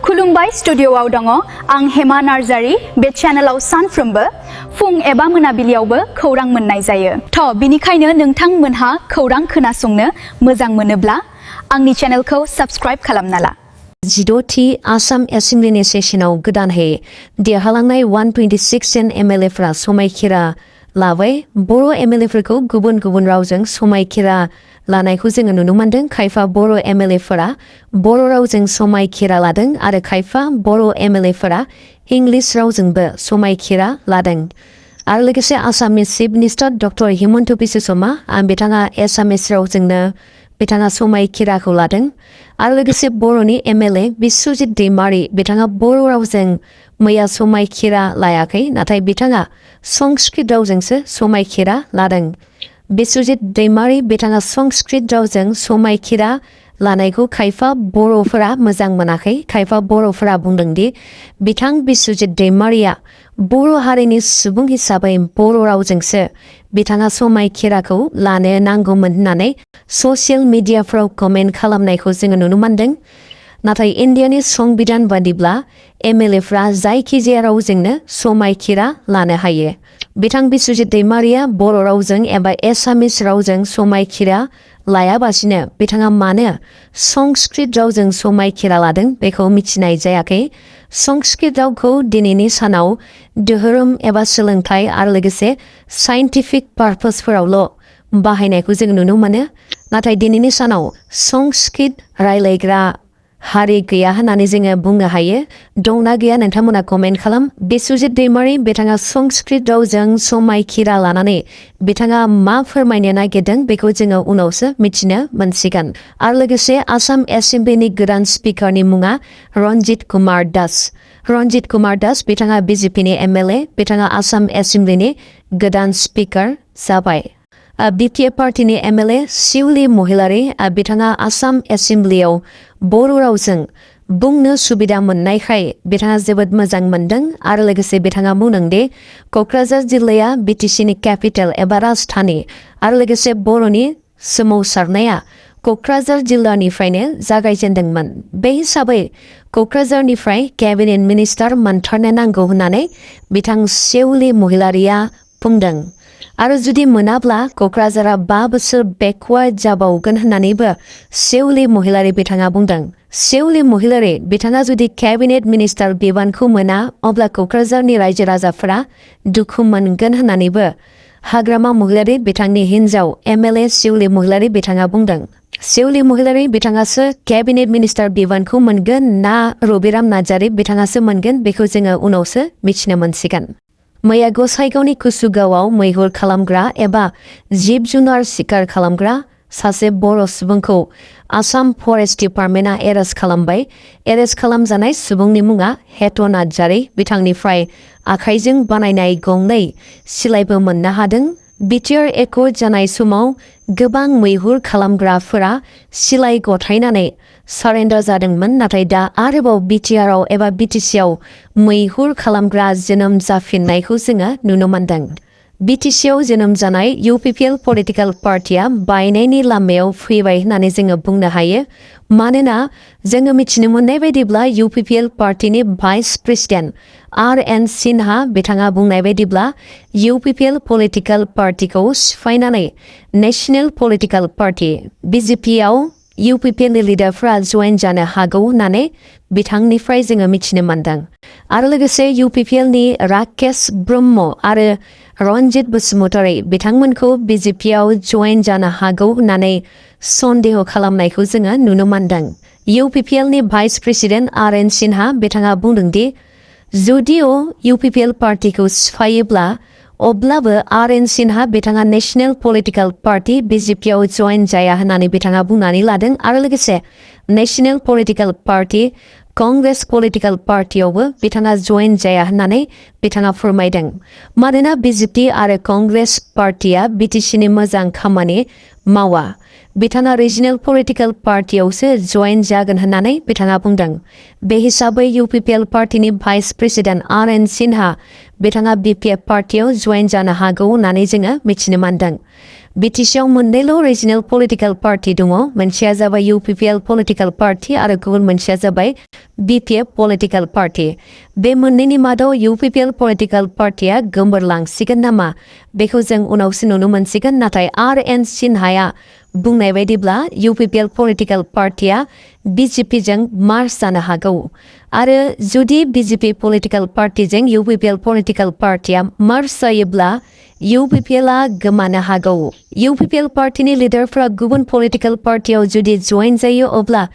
खुलुमबाय स्टुडिय'आव दङ आं हेमा नार्जारी बे चेनेलाव सानफ्रोमबो फुं एबा मोनाबिलियावबो खौरां मोननाय जायो थ' बिनिखायनो नोंथांमोनहा खौरां खोनासंनो मोजां मोनोब्ला आंनि चेनेलखौ साबस्क्राइब खालामना ला। 16थि आसाम एसेम्ब्लिनि सेसनाव गोदानहै देरहालांनाय 126 जन एमएलएफोरा समायखिरा लाबाय। बर' एमएलएफोरखौ गुबुन गुबुन रावजों समायखिरा लानायखौ जोङो नुनो मोनदों। खायफा बर' एमएलएफोरा बर' रावजों समायखिरा लादों आरो खायफा बर' एमएलएफोरा इंलिश रावजोंबो समायखिरा लादों। आरो लोगोसे आसामनि chief minister doctor Himanta Biswa Sharma बिथाङा एसामिस रावजोंनो बिथाङा समायखिराखौ लादों। आरो लोगोसे बर'नि एमएलए बिश्वजित दैमारी बिथाङा बर' रावजों मैया समायखिरा लायाखै, नाथाय बिथाङा संस्कृत रावजोंसो समायखिरा लादों। बिश्वजित दैमारी बिथाङा संस्कृत रावजों समायखिरा लानायखौ खायफा बर'फोरा मोजां मोनाखै। खायफा बर'फोरा बुंदोंदि बिथां बिश्वजित दैमारीया बर' हारिनि सुबुं हिसाबै बर' रावजोंसो बिथाङा समायखिराखौ लानो नांगौमोन होननानै ससियेल मिडियाफ्राव कमेन्ट खालामनायखौ जोङो नुनो मोनदों। नाथाय इन्डियानि संबिधान बादिब्ला एमएलएफ्रा जायखिजाया रावजोंनो समायखिरा लानो हायो। बिथां बिश्वजित दैमारीया बर' रावजों एबा एसामिस रावजों समायखिरा लायाबासिनो बिथाङा मानो संस्कृत रावजों समायखिरा लादों बेखौ मिथिनाय जायाखै। संस्कृत रावखौ दिनैनि सानाव धोरोम एबा सोलोंथाइ आरो लोगोसे साइन्टिफिक पारपसफोरावल' बाहायनायखौ जों नुनो मोनो। नाथाय दिनैनि सानाव संस्कृत रायलायग्रा हारि गैया होननानै जोङो बुंनो हायो। दंना गैया नोंथांमोना कमेन्ट खालाम। बिश्वजित दैमारी बिथाङा संस्कृत रावजों समायखिरा लानानै बिथाङा मा फोरमायनो नागिरदों बेखौ जोङो उनावसो मिथिनो मोनसिगोन। आरो लोगोसे आसाम एसेम्ब्लिनि गोदान स्पिकारनि मुङा रन्जित कुमार दास। रन्जित कुमार दास बिथाङा बिजेपिनि एमएलए, बिथाङा आसाम एसेम्ब्लिनि गोदान स्पिकार जाबाय। BTech पार्टीनि एमएलए सिबि महिलारी बिथाङा आसाम एसेम्ब्लियाव बर' रावजों बुंनो सुबिदा मोननायखाय बिथाङा जोबोद मोजां मोनदों। आरो लोगोसे बिथाङा बुंदोंदि क'क्राझार जिल्लाया BTCनि केपिटेल एबा राजधानी आरो लोगोसे बर'नि सोमावसारनाया क'क्राझार जिल्लानिफ्रायनो जागायजेनदोंमोन। बे हिसाबै क'क्राझारनिफ्राय केबिनेट मिनिस्टार मोनथारनो नांगौ होननानै बिथां सिबि महिलारीया बुंदों। आरो जुदि मोनाब्ला क'क्राझारा 5 बोसोर बेकवार्ड जाबावगोन होननानैबो सिबि महिलारी बिथाङा बुंदों। सिबि महिलारी बिथाङा जुदि केबिनेट मिनिस्टार बिबानखौ मोना अब्ला क'क्राझारनि रायजो राजाफोरा दुखु मोनगोन होननानैबो हाग्रामा महिलारी बिथांनि हिन्जाव एमएलए सिबि महिलारी बिथाङा बुंदों। सिबि महिलारी बिथाङासो केबिनेट मिनिस्टार बिबानखौ मोनगोन ना रबिराम नार्जारी बिथाङासो मोनगोन बेखौ जोङो उनावसो मिथिनो मोनसिगोन। मैया गसाइगावनि कुसुगावआव मैहुर खालामग्रा एबा जिब जुनार शिकार खालामग्रा सासे बर' सुबुंखौ आसाम फरेस्ट डिपार्टमेन्टआ एरेस्ट खालामबाय। एरेस्ट खालामजानाय सुबुंनि मुङा हेथ' नार्जारी। बिथांनिफ्राय आखाइजों बानायनाय गंनै सिलाइबो मोननो हादों। BTR एकर्ड जानाय समाव गोबां मैहुर खालामग्राफोरा सिलाइ गथायनानै सारेन्डार जादोंमोन। नाथाय दा आरोबाव BTRआव एबा BTCआव मैहुर खालामग्रा जोनोम जाफिननायखौ जोङो नुनो मोनदों। BTCआव जोनोम जानाय UPPL पलिटिकल पार्टिया बायनायनि लामायाव फैबाय होननानै जोङो बुंनो हायो। मानोना जोङो मिथिनो मोननाय बायदिब्ला UPPL पार्टिनि भाइस प्रेसिडेन्ट RN सिन्हा बिथाङा बुंनाय बायदिब्ला UPPL पलिटिकल पार्टिखौ सिफायनानै नेशनेल पलिटिकल पार्टि BJPआव UPPLनि लिडारफ्रा जइन जानो हागौ होननानै बिथांनिफ्राय जोङो मिथिनो मोनदों। आरो लोगोसे UPPLनि राकेश ब्रह्म आरो रन्जित बसुमतारी बिथांमोनखौ BJPआव जइन जानो हागौ होननानै सन्देह खालामनायखौ जोङो नुनो मोनदों। UPPLनि भाइस प्रेसिडेन्ट RN सिन्हा बिथाङा बुंदोंदि जुदिअ UPPL पार्टिखौ सिफायोब्ला अब्लाबो RN सिन्हा बिथाङा नेशनेल पलिटिकल पार्टि BJPआव जइन जाया होननानै बिथाङा बुंनानै लादों। आरो लोगोसे national political party Congress political पार्टियावबो बिथाङा जइन जाया होननानै बिथाङा फोरमायदों। मानोना BJP आरो कंग्रेस पार्टिया BTCनि मोजां खामानि मावा। बिथाङा रिजनेल पलिटिकल पार्टियावसो जइन जागोन होननानै बिथाङा बुंदों। बे हिसाबै UPPL पार्टिनि भाइस प्रेसिडेन्ट RN सिन्हा बिथाङा BPF पार्टियाव जइन जानो हागौ होननानै जोङो मिथिनो मोनदों। BTC मोननैल' रिजनल पलिटिकल पार्टी दङ मोनसेया जाबाय UPPL पलिटिकल पार्टी आरो गुबुन मोनसेया जाबाय BTech पलिटिकल पार्टी बे मोननैनि मादाव UPPL पलिटिकल पार्टीया गोमोरलांसिगोन नामा बेखौ जों उनावसो नुनो मोनसिगोन नाथाय RN सिन्हाया बुंनाय बायदिब्ला UPPL पलिटिकल पार्टीया BJP जों मार्च जानो हागौ आरो जुदि BJP पलिटिकल पार्टीजों UPPL पलिटिकल पार्टीया मार्च जायोब्ला UPPLआ गोमानो हागौ UPPL पार्टीनि लिडारफ्रा गुबुन पलिटिकल पार्टीयाव जुदि जइन जायो अब्ला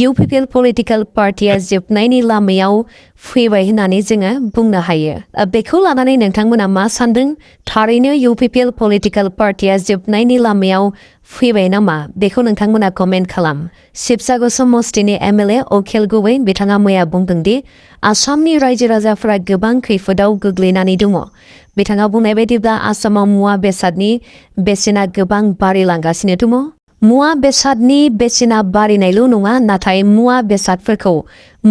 UPPL पलिटिकल पार्टीया जोबनायनि लामायाव फैबाय होननानै जोङो बुंनो हायो बेखौ लानानै नोंथांमोना मा सान्दों थारैनो UPPL पलिटिकल पार्टीया जोबनायनि लामायाव फैबाय नामा बेखौ नोंथांमोना कमेन्ट खालाम शिबसागर समष्टिनि MLA अखिल गुबै बिथाङा मैया बुंदों दि आसामनि रायजो राजाफोरा गोबां खैफोदाव गोग्लैनानै दङ बिथाङा बुंनाय बायदिब्ला आसामाव मुवा बेसादनि बेसेना गोबां बारायलांगासिनो दङ मुवा बेसादनि बेसेना बारायनायल' नङा नाथाय मुवा बेसादफोरखौ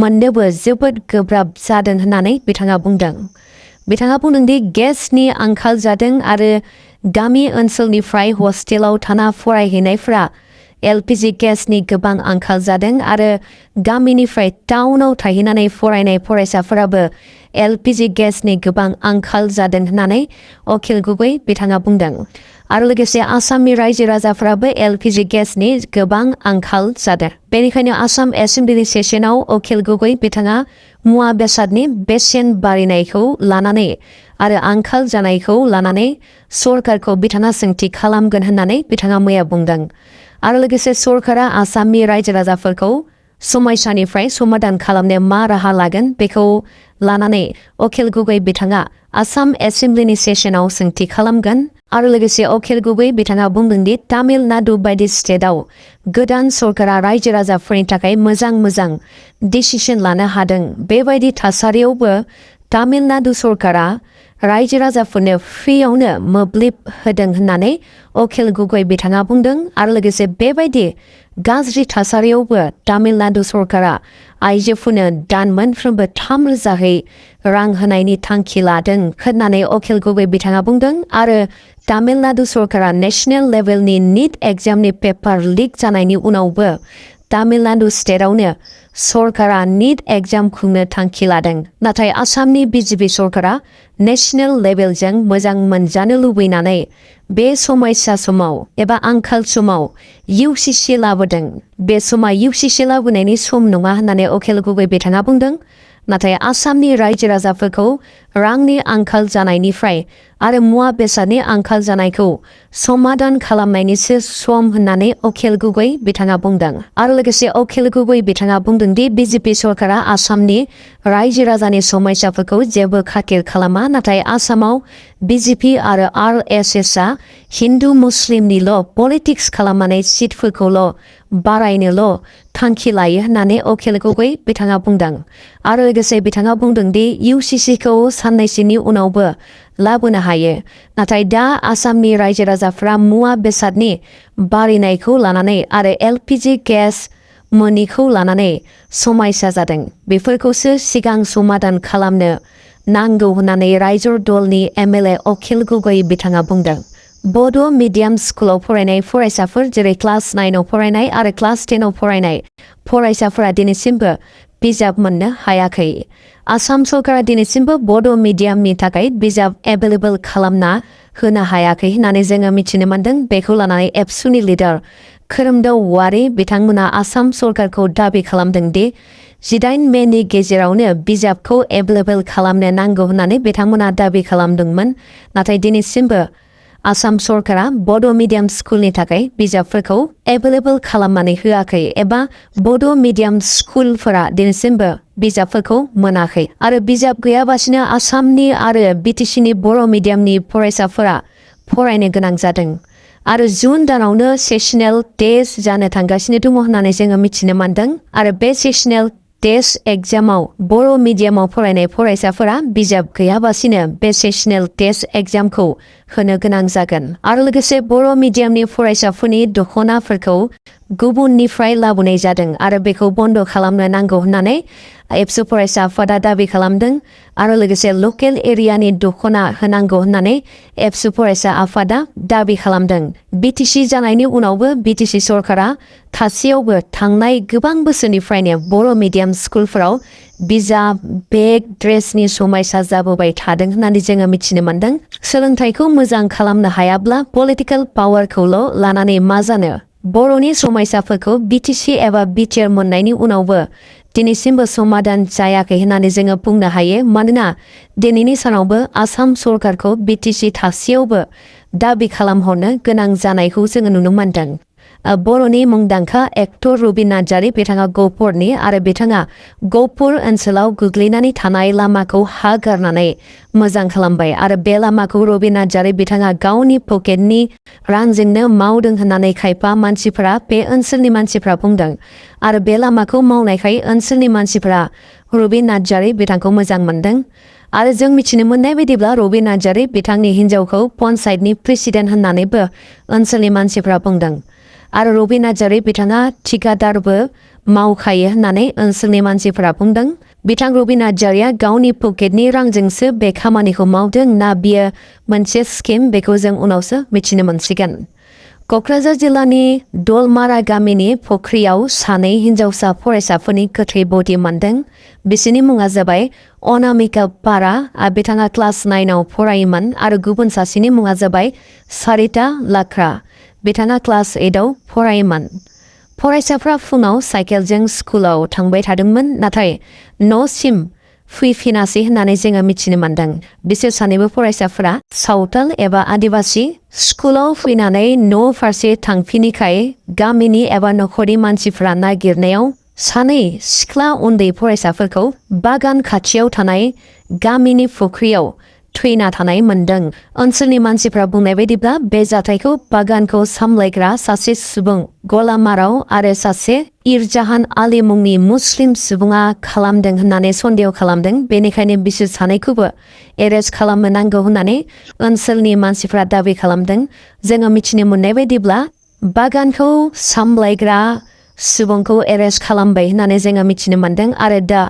मोननोबो जोबोद गोब्राब जादों होननानै बिथाङा बुंदों बिथाङा बुंदों दि गेसनि आंखाल जादों आरो गामि ओनसोलनिफ्राय हस्टेलाव थाना फरायहैनायफ्रा LPG गेसनि गोबां आंखाल जादों आरो गामिनिफ्राय टाउनाव थाहैनानै फरायनाय फरायसाफोराबो LPG गेसनि गोबां आंखाल जादों होननानै अखिल गुबै बिथाङा बुंदों आरो लोगोसे आसामनि रायजो राजाफोराबो LPG गेसनि गोबां आंखाल जादों बेनिखायनो आसाम एसेम्बली सेसनाव अखिल गुबै बिथाङा मुवा बेसादनि बेसेन बारायनायखौ लानानै आरो आंखाल जानायखौ लानानै सरकारखौ बिथाङा सोंथि खालामगोन होननानै बिथाङा मैया बुंदों आरो लोगोसे सरकारा आसामनि रायजो राजाफोरखौ समस्यानिफ्राय समाधान खालामनो मा राहा लागोन बेखौ लानानै अखिल गुबै बिथाङा आसाम एसेम्बलीनि सेसनाव सोंथि खालामगोन आरो लोगोसे अखिल गुबै बिथाङा बुंदों दि तामिलनाडु बायदि स्टेटआव गोदान सरकारा रायजो राजाफोरनि थाखाय मोजां डिसिसन लानो हादों बेबायदि थासारियावबो तामिलनाडु सरकारा रायजो राजाफोरनो फ्रियावनो मोब्लिब होदों होननानै अखिल गुबै बिथाङा बुंदों आरो लोगोसे बेबायदि गाज्रि थासारियावबो तामिलनाडु सरकारा आइजोफोरनो दान मोनफ्रोमबो 3,000 रां होनायनि थांखि लादों होननानै अखिल गुबै बिथाङा बुंदों आरो तामिलनाडु सरकारा नेशनेल लेभेलनि नीट एग्जामनि पेपार लिक जानायनि उनावबो तामिलनाडु स्टेटआवनो सरकारा नीट एग्जाम खुंनो थांखि लादों नाथाय आसामनि BJP सरकारा नेशनेल लेभेलजों मोजां मोनजानो लुबैनानै बे समस्या समाव एबा आंखाल समाव UCC लाबोदों बे समा UCC लाबोनायनि सम नङा होननानै अखिल गुबै बिथाङा बुंदों नाथाय आसामनि रायजो राजाफोरखौ रांनि आंखाल जानायनिफ्राय आरो मुवा बेसादनि आंखाल जानायखौ समाधान खालामनायनिसो सम होननानै अखिल गुबै बिथाङा बुंदों आरो लोगोसे अखिल गुबै बिथाङा बुंदों दि BJP सरकारा आसामनि रायजो राजानि समस्याफोरखौ जेबो खाथिर खालामा नाथाय आसामाव BJP आरो RSSआ हिन्दु मुस्लिमनिल' पलिटिक्स खालामनानै सिटफोरखौल' बारायनोल' थांखि लायो होननानै अखिल गुबै बिथाङा बुंदों आरो लोगोसे बिथाङा बुंदों दि UCCखौ साननैसोनि उनावबो लाबोनो हायो नाथाय दा आसामनि रायजो राजाफ्रा मुवा बेसादनि बारायनायखौ लानानै आरो LPG गेस मोनिखौ लानानै समस्या जादों बेफोरखौसो सिगां समाधान खालामनो नांगौ होननानै रायजो दलनि MLA अखिल गुबै बिथाङा बुंदों बड' मिडियाम स्कुलाव फरायनाय फरायसाफोर जेरै क्लास 9आव फरायनाय आरो क्लास 10आव फरायनाय फरायसाफोरा दिनैसिमबो बिजाब मोननो हायाखै आसाम सरकारा दिनैसिमबो बड' मिडियामनि थाखाय बिजाब एभेलेबल खालामना होनो हायाखै होननानै जोङो मिथिनो मोनदों बेखौ लानानै एबसुनि लिडार खोरोमदाव वारि बिथांमोना आसाम सरकारखौ दाबि खालामदों दि 18 मेनि गेजेरावनो बिजाबखौ एभेलेबल खालामनो नांगौ होननानै बिथांमोना दाबि खालामदोंमोन नाथाय दिनैसिमबो आसाम सरकारा बड' मिडियाम स्कुलनि थाखाय बिजाबफोरखौ एभेलेबल खालामनानै होआखै एबा बड' मिडियाम स्कुलफोरा दिनैसिमबो बिजाबफोरखौ मोनाखै आरो बिजाब गैयाबासिनो आसामनि आरो BTCनि बर' मिडियामनि फरायसाफोरा फरायनो गोनां जादों आरो जुन दानावनो सेसनेल टेस्ट जानो थांगासिनो दङ होननानै जोङो मिथिनो मोनदों आरो बे सेसनेल टेस्ट एग्जामाव बर' मिडियामाव फरायनाय फरायसाफोरा बिजाब गैयाबासिनो बे सेसनेल टेस्ट एग्जामखौ होनो गोनां जागोन आरो लोगोसे बर' मिडियामनि फरायसाफोरनि दख'नाफोरखौ गुबुननिफ्राय लाबोनाय जादों आरो बेखौ बन्द खालामनो नांगौ होननानै एबसु फरायसा आफादा दाबि खालामदों आरो लोगोसे लकेल एरियानि दख'ना होनांगौ होननानै एबसु फरायसा आफादा दाबि खालामदों। बिटिसि जानायनि उनावबो बिटिसि सरकारा थासेयावबो थांनाय गोबां बोसोरनिफ्रायनो बर' मिडियाम स्कुलफोराव बिजाब बेग ड्रेसनि समयसा जाबोबाय थादों होननानै जोङो मिथिनो मोनदों। सोलोंथाइखौ मोजां खालामनो हायाब्ला पलिटिकेल पावारखौल' लानानै मा जानो? बर'नि समयसाफोरखौ बिटिसि एबा बिटिआर मोननायनि उनावबो दिनैसिमबो समाधान जायाखै होननानै जोङो बुंनो हायो। मानोना दिनैनि सानावबो आसाम सरकारखौ बिटिसि थासेयावबो दाबि खालामहरनो गोनां जानायखौ जोङो नुनो मोनदों। बर'नि मुंदांखा एक्टर रबिन नार्जारी बिथाङा गहपुरनि आरो बिथाङा गहपुर ओनसोलाव गोग्लैनानै थानाय लामाखौ हा गारनानै मोजां खालामबाय आरो बे लामाखौ रबिन नार्जारी बिथाङा गावनि पकेटनि रांजोंनो मावदों होननानै खायफा मानसिफोरा बे ओनसोलनि मानसिफोरा बुंदों आरो बे लामाखौ मावनायखाय ओनसोलनि मानसिफोरा रबिन नार्जारी बिथांखौ मोजां मोनदों। आरो जों मिथिनो मोननाय बायदिब्ला रबिन नार्जारी बिथांनि हिन्जावखौ पन्चायतनि प्रेसिडेन्ट होननानैबो ओनसोलनि मानसिफोरा बुंदों आरो रबिन नार्जारी बिथाङा ठिकादारबो मावखायो होननानै ओनसोलनि मानसिफोरा बुंदों। बिथां रबिन नार्जारीया गावनि पकेटनि रांजोंसो बे खामानिखौ मावदों ना बियो मोनसे स्किम बेखौ जों उनावसो मिथिनो मोनसिगोन। कक्राझार जिल्लानि दलमारा गामिनि फख्रियाव सानै हिन्जावसा फरायसाफोरनि गोथै बडि मोनदों। बिसोरनि मुङा जाबाय अनामिका पारा बिथाङा क्लास 9आव फरायोमोन आरो गुबुन सासेनि मुङा जाबाय सारिता लाख्रा बिथाङा क्लास 8आव फरायोमोन। फरायसाफ्रा फुङाव साइकेलजों स्कुलाव थांबाय थादोंमोन नाथाय न'सिम फैफिनासै होननानै जोङो मिथिनो मोनदों। बिसोर सानैबो फरायसाफोरा सावताल एबा आदिबासि। स्कुलाव फैनानै न' फारसे थांफिनिखाय गामिनि एबा न'खरनि मानसिफ्रा नागिरनायाव सानै सिख्ला उन्दै फरायसाफोरखौ बागान खाथियाव थानाय गामिनि फुख्रियाव थैना थानाय मोनदों। ओनसोलनि मानसिफ्रा बुंनाय बायदिब्ला बे जाथायखौ बागानखौ सामलायग्रा सासे सुबुं गलामाराव आरो सासे इरजाहान आली मुंनि मुस्लिम सुबुङा खालामदों होननानै सन्देह खालामदों। बेनिखायनो बिसोर सानैखौबो एरेस्ट खालामनो नांगौ होननानै ओनसोलनि मानसिफ्रा दाबि खालामदों। जोङो मिथिनो मोननाय बायदिब्ला बागानखौ सामलायग्रा सुबुंखौ एरेस्ट खालामबाय होननानै जोङो मिथिनो मोनदों आरो दा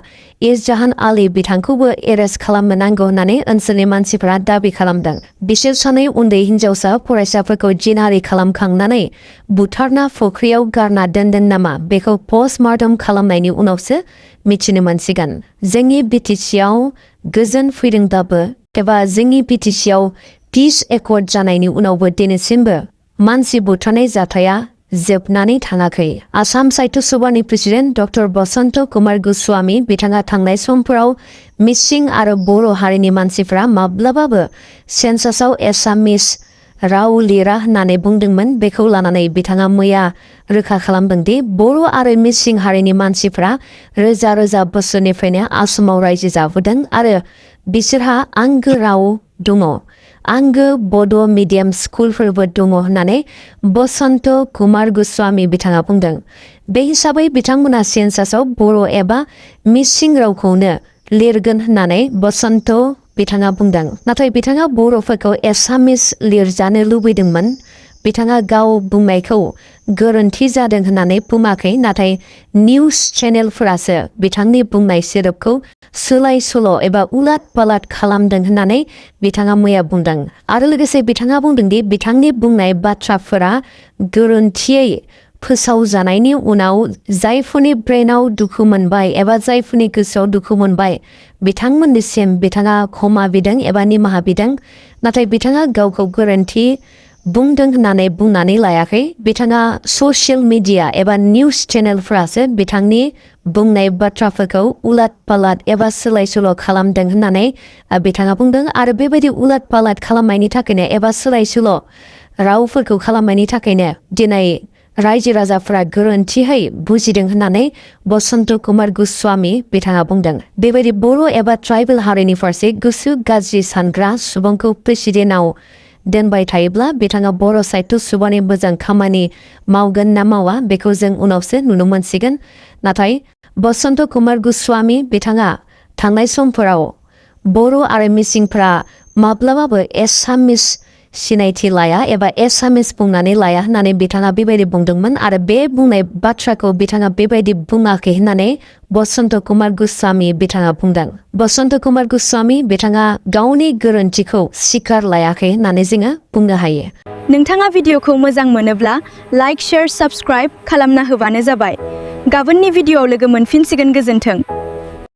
इरजाहान आली बिथांखौबो एरेस्ट खालामनो नांगौ होननानै ओनसोलनि मानसिफ्रा दाबि खालामदों। बिसोर सानै उन्दै हिन्जावसा फरायसाफोरखौ जिनारि खालामखांनानै बुथारना फुख्रियाव गारना दोनदों नामा बेखौ पस्टमार्टम खालामनायनि उनावसो मिथिनो मोनसिगोन। जोंनि बिटिसिआव गोजोन फैदोंब्लाबो एबा जोंनि बिटिसिआव पिस एकर्ड जानायनि उनावबो दिनैसिमबो मानसि बुथारनाय जाथाया जोबनानै थाङाखै। आसाम साहित्य सभानि प्रेसिडेन्ट डक्टर बसन्त कुमार गोस्वामी बिथाङा थांनाय समफोराव मिसिं आरो बर' हारिनि मानसिफ्रा माब्लाबाबो सेन्सासआव एसामिस राव लिरा होननानै बुंदोंमोन। बेखौ लानानै बिथाङा मैया रोखा खालामदोंदि बर' आरो मिसिं हारिनि मानसिफ्रा रोजा रोजा बोसोरनिफ्रायनो आसामाव रायजो जाबोदों आरो बिसोरहा आंगो राव दङ, आंगो बड' मिडियाम स्कुलफोरबो दङ होननानै बसन्त कुमार गोस्वामी बिथाङा बुंदों। बे हिसाबै बिथांमोना सेन्सासआव बर' एबा मिसिं रावखौनो लिरगोन होननानै बसन्त बिथाङा बुंदों। नाथाय बिथाङा बर'फोरखौ एसामिस लिरजानो लुबैदोंमोन। बिथाङा गाव बुंनायखौ गोरोन्थि जादों होननानै बुङाखै नाथाय निउस चेनेलफोरासो बिथांनि बुंनाय सोदोबखौ सोलाय सोल' एबा उलाट पालाट खालामदों होननानै बिथाङा मैया बुंदों आरो लोगोसे बिथाङा बुंदोंदि बिथांनि बुंनाय बाथ्राफोरा गोरोन्थियै फोसावजानायनि उनाव जायफोरनि ब्रेनाव दुखु मोनबाय एबा जायफोरनि गोसोआव दुखु मोनबाय बिथांमोननिसिम बिथाङा क्षमा बिदों एबा निमाहा बिदों। नाथाय बिथाङा गावखौ गोरोन्थि बुंदों होननानै बुंनानै लायाखै। बिथाङा ससियेल मिडिया एबा निउस चेनेलफ्रासो बिथांनि बुंनाय बाथ्राफोरखौ उलाट पालाट एबा सोलाय सोल' खालामदों होननानै बिथाङा बुंदों आरो बेबायदि उलाट पालाट खालामनायनि थाखायनो एबा सोलाय सोल' रावफोरखौ खालामनायनि थाखायनो दिनै रायजो राजाफ्रा गोरोन्थियै बुजिदों होननानै बसन्त कुमार गोस्वामी बिथाङा बुंदों। बेबायदि बर' एबा ट्राइबेल हारिनि फारसे गोसो गाज्रि सानग्रा सुबुंखौ प्रेसिडेन्टआव दोनबाय थायोब्ला बिथाङा बर' साहित्य सभानि मोजां खामानि मावगोन ना मावा बेखौ जों उनावसो नुनो मोनसिगोन। नाथाय बसन्त कुमार गोस्वामी बिथाङा थांनाय समफोराव बर' आरो मिसिंफ्रा माब्लाबाबो एसामिस सिनायथि लाया एबा एसामिस बुंनानै लाया होननानै बिथाङा बेबायदि बुंदोंमोन आरो बे बुंनाय बाथ्राखौ बिथाङा बेबायदि बुङाखै होननानै बसन्त कुमार गोस्वामी बिथाङा बुंदों। बसन्त कुमार गोस्वामी बिथाङा गावनि गोरोन्थिखौ स्वीकार लायाखै होननानै जोङो बुंनो हायो। नोंथाङा भिडिअखौ मोजां मोनोब्ला लाइक, शेयार, साबस्क्राइब खालामना होबानो जाबाय। गाबोननि भिडिअआव लोगो मोनफिनसिगोन। गोजोन्थों।